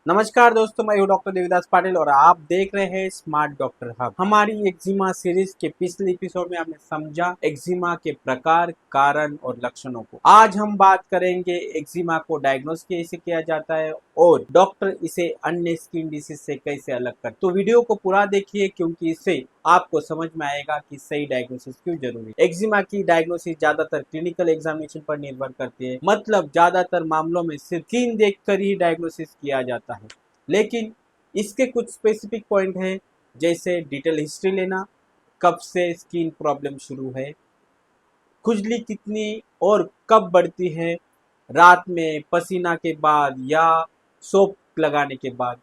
नमस्कार दोस्तों, मैं हूं डॉक्टर देवीदास पाटिल और आप देख रहे हैं स्मार्ट डॉक्टर हब। हमारी एक्जिमा सीरीज के पिछले एपिसोड में हमने समझा एक्जिमा के प्रकार, कारण और लक्षणों को। आज हम बात करेंगे एक्जिमा को डायग्नोस कैसे किया जाता है और डॉक्टर इसे अन्य स्किन डिसीज से कैसे अलग करते। तो वीडियो को पूरा देखिए क्योंकि इससे आपको समझ में आएगा कि सही डायग्नोसिस क्यों जरूरी है। एक्जिमा की डायग्नोसिस ज्यादातर क्लिनिकल एग्जामिनेशन पर निर्भर करती है, मतलब ज्यादातर मामलों में सिर्फ स्किन देखकर ही डायग्नोसिस किया जाता है। लेकिन इसके कुछ स्पेसिफिक पॉइंट हैं, जैसे डिटेल हिस्ट्री लेना, कब से स्किन प्रॉब्लम शुरू है, खुजली कितनी और कब बढ़ती है, रात में, पसीना के बाद या सोप लगाने के बाद,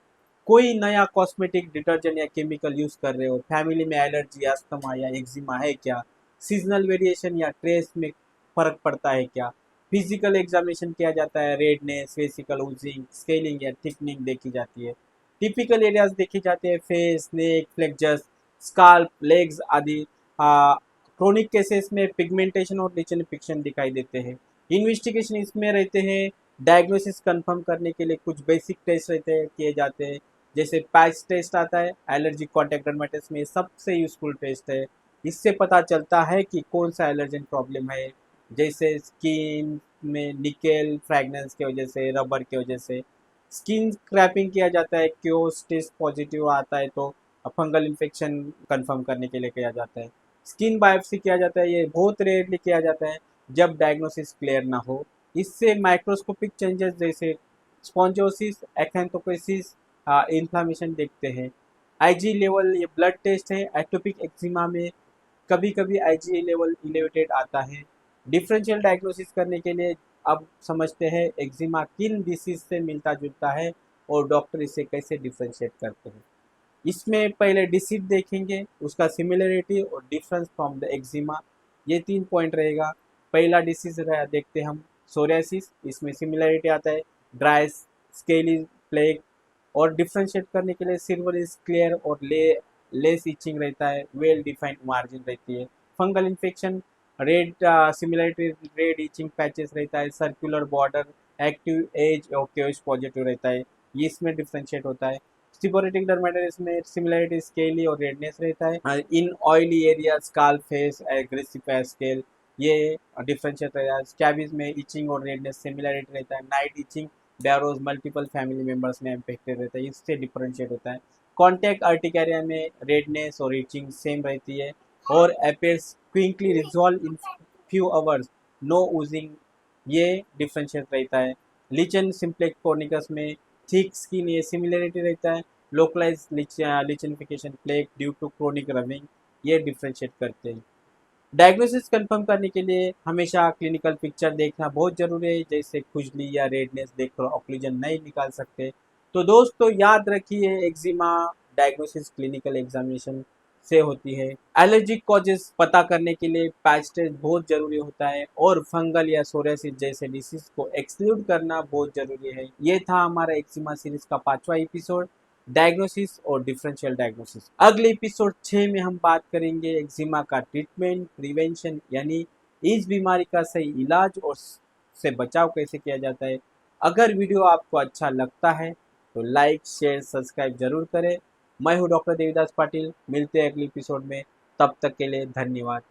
कोई नया कॉस्मेटिक, डिटर्जेंट या केमिकल यूज कर रहे हो, फैमिली में एलर्जी, अस्थमा या एक्जिमा है क्या, सीजनल वेरिएशन या ट्रेस में फर्क पड़ता है क्या, फिजिकल एग्जामिनेशन किया जाता है, रेडनेस, वेसिकल ऊजिंग, स्केलिंग या थिकनिंग देखी जाती है, टिपिकल एरियाज देखे जाते हैं, फेस, नेक, फ्लेक्जस, स्काल्प, लेग्स आदि। क्रोनिक केसेस में पिगमेंटेशन और डिसइंफेक्शन दिखाई देते हैं। इन्वेस्टिगेशन इसमें रहते हैं, डायग्नोसिस कंफर्म करने के लिए कुछ बेसिक टेस्ट रहते हैं, किए जाते हैं, जैसे पैच टेस्ट आता है, एलर्जी कॉन्टैक्ट डर्माटाइटिस में सबसे यूजफुल टेस्ट है। इससे पता चलता है कि कौन सा एलर्जन प्रॉब्लम है, जैसे स्किन में निकेल फ्रैगनेंस की वजह से, रबर की वजह से। स्किन क्रैपिंग किया जाता है, क्योस टेस्ट पॉजिटिव आता है तो फंगल इन्फेक्शन कंफर्म करने के लिए किया जाता है। स्किन बायोप्सी किया जाता है, ये बहुत रेयरली किया जाता है जब डायग्नोसिस क्लियर ना हो। इससे माइक्रोस्कोपिक चेंजेस जैसे स्पॉन्जोसिस, एक्थेंथोकोसिस, इन्फ्लामेशन देखते हैं। आईजी लेवल, ये ब्लड टेस्ट है, एटोपिक एक्जिमा में कभी कभी आईजी लेवल इलेवेटेड आता है। डिफरेंशियल डायग्नोसिस करने के लिए अब समझते हैं एक्जिमा किन डिसीज से मिलता जुलता है और डॉक्टर इसे कैसे डिफरेंशिएट करते हैं। इसमें पहले डिसीज देखेंगे, उसका सिमिलरिटी और डिफरेंस फ्रॉम द एक्जिमा, ये 3 पॉइंट रहेगा। पहला डिसीज देखते हैं हम, सोरियासिस। इसमें सिमिलरिटी आता है, ड्राई स्केली प्लेग, और डिफरेंशिएट करने के लिए सिल्वर इज क्लियर और लेस इचिंग रहता है, वेल डिफाइंड मार्जिन रहती है। Fungal infection, red similarity, red itching patches रहता है, सर्कुलर बॉर्डर, एक्टिव एज और केओस पॉजिटिव रहता है, ये इसमें डिफरेंशिएट होता है। सिबोरेटिक डर्मेटाइटिस में सिमिलरिटी स्केली और रेडनेस रहता है। In oily area, scalp, face, aggressive scale, ये डिफरेंशिएट रहता है। स्कैबीज में इचिंग और रेडनेस सिमिलरिटी रहता है। Night itching, burrows multiple family members में इन्फेक्टेड रहता है, इससे डिफरेंशिएट होता है। कॉन्टैक्ट अर्टिकेरिया में रेडनेस और इचिंग सेम रहती है और appears quickly resolve in few hours, no oozing, ये डिफरेंशिएट रहता है। लीचन सिम्प्लेक्स कॉर्निकस में थिक स्किन, ये सिमिलरिटी रहता है। Localize lichenification plaque due to chronic rubbing, ये डिफरेंशिएट करते हैं। डायग्नोसिस कंफर्म करने के लिए हमेशा क्लिनिकल पिक्चर देखना बहुत जरूरी है, जैसे खुजली या रेडनेस देखकर ऑक्लूजन नहीं निकाल सकते। तो दोस्तों याद रखिए, एक्जिमा डायग्नोसिस क्लिनिकल एग्जामिनेशन से होती है। एलर्जिक कॉजेस पता करने के लिए पैच टेस्ट बहुत जरूरी होता है और फंगल या सोरियासिस जैसे डिसीज को एक्सक्लूड करना बहुत जरूरी है। ये था हमारा एक्जिमा सीरीज का 5वां एपिसोड, डायग्नोसिस और डिफरेंशियल डायग्नोसिस। अगले एपिसोड 6 में हम बात करेंगे एक्जिमा का ट्रीटमेंट, प्रिवेंशन, यानी इस बीमारी का सही इलाज और से बचाव कैसे किया जाता है। अगर वीडियो आपको अच्छा लगता है तो लाइक, शेयर, सब्सक्राइब जरूर करें। मैं हूं डॉक्टर देवीदास पाटिल, मिलते हैं अगले एपिसोड में, तब तक के लिए धन्यवाद।